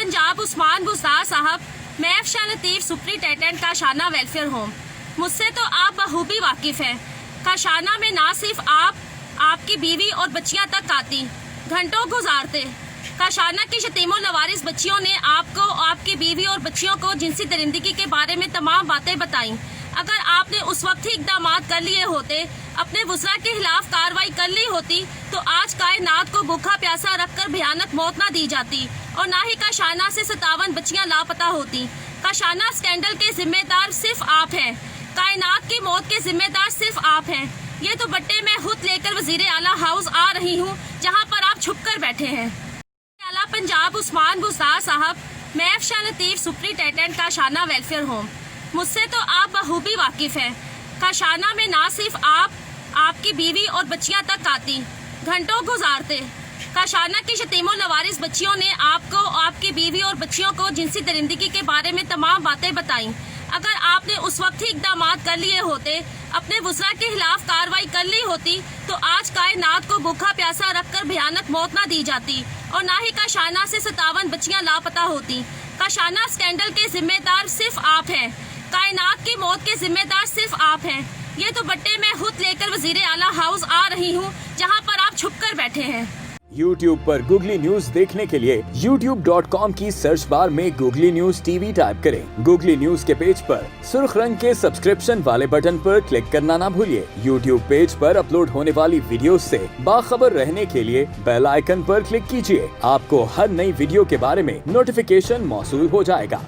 पंजाब उस्मान बुज़दार साहब, मैं अफशान लतीफ़ superintendent Kashana welfare home. मुझसे तो आप बखूबी वाकिफ हैं। काशाना में ना सिर्फ आप, आपकी बीवी और बच्चियां तक आती, घंटों गुजारते। काशाना की यतीमों लवारिस बच्चियों ने आपको, आपकी बीवी और बच्चियों को जिनसी दरिंदगी के बारे में तमाम बातें बताई। अगर आपने उस वक्त ही इकदाम कर लिए होते, अपने वुज़रा के खिलाफ कार्रवाई कर ली होती, तो आज कायनात को भूखा प्यासा रखकर भयानक मौत ना दी जाती और ना ही काशाना से 57 बच्चियां लापता होती। काशाना स्कैंडल के जिम्मेदार सिर्फ आप हैं। कायनात की मौत के जिम्मेदार सिर्फ आप हैं। ये तो बट्टे मैं खुद लेकर वजीर आला हाउस आ रही हूँ, जहाँ पर आप छुप कर बैठे हैं। आला पंजाब उस्मान बुज़दार साहब, मैं अफशान लतीफ़ सुपरिटेंडेंट काशाना वेलफेयर होम। मुझसे तो आप बखूबी वाकिफ हैं। काशाना में ना सिर्फ आप, आपकी बीवी और बच्चियां तक आती, घंटों गुजारते। काशाना की यतीमों लवारिस बच्चियों ने आपको, आपकी बीवी और बच्चियों को जिनसी दरिंदगी के बारे में तमाम बातें बताई। अगर आपने उस वक्त ही इकदाम कर लिए होते, अपने वुज़रा के खिलाफ कार्रवाई कर ली होती, तो आज कायनात को भूखा प्यासा रखकर भयानक मौत ना दी जाती और ना ही काशाना से 57 बच्चियां लापता होती। काशाना स्कैंडल के जिम्मेदार सिर्फ आप हैं। कायनात की मौत के जिम्मेदार सिर्फ आप हैं। ये तो बट्टे मैं खुद लेकर वजीर आला हाउस आ रही हूँ, जहाँ पर आप छुप कर बैठे हैं। YouTube पर गूगली न्यूज देखने के लिए youtube.com की सर्च बार में गूगली न्यूज टीवी टाइप करें। गूगली न्यूज के पेज पर सुर्ख रंग के सब्सक्रिप्शन वाले बटन पर क्लिक करना ना भूलिए। YouTube पेज पर अपलोड होने वाली वीडियो से बाखबर रहने के लिए बेल आइकन पर क्लिक कीजिए। आपको हर नई वीडियो के बारे में नोटिफिकेशन मौसूल हो जाएगा।